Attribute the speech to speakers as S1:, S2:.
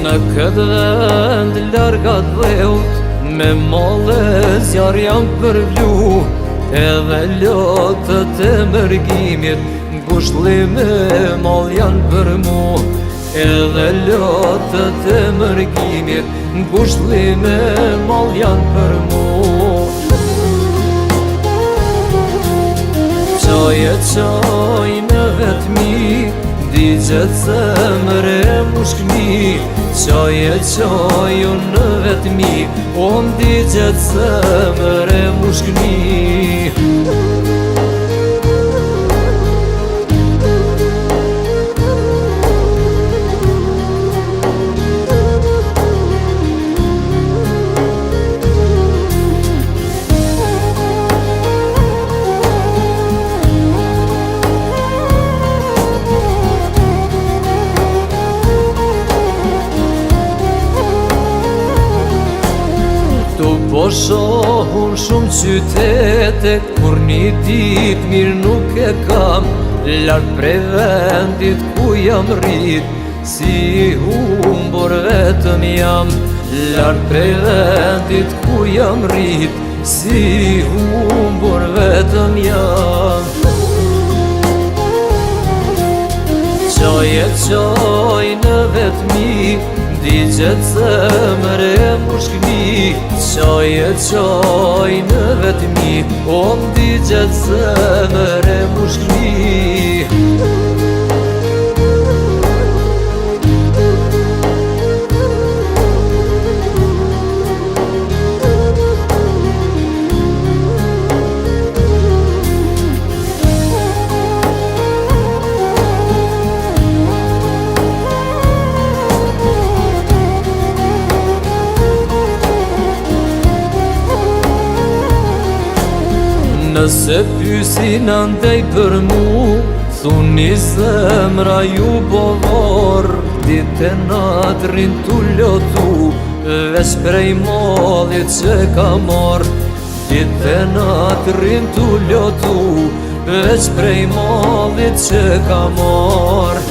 S1: Në këtë vend largat dheut, me male zjarë jam përvlu, edhe lotët e mërgimit, ngushëllime mal janë për mu. Edhe lotët e mërgimit, ngushëllime mal janë për mu. Qaj në vetëmi, digjet zemre mushkëmi. Qaj në vetëmi, on digjet zemre mushkëmi. Po shohun shumë qytete, kur një dit mirë nuk e kam, larg prej vendit ku jam rrit, si humbur vetëm jam. Larg prej vendit ku jam rrit, si humbur vetëm jam. Qaj në vetëmi, digjet zemre mushkëmi. Qaj në vetëmi, on digjet zemre mushkëmi. Nëse pysin andej për mu, thuni zemra ju bovor, dite natrin t'u lotu, veç prej mallit që ka mor. Dite natrin t'u lotu, veç prej mallit që ka mor.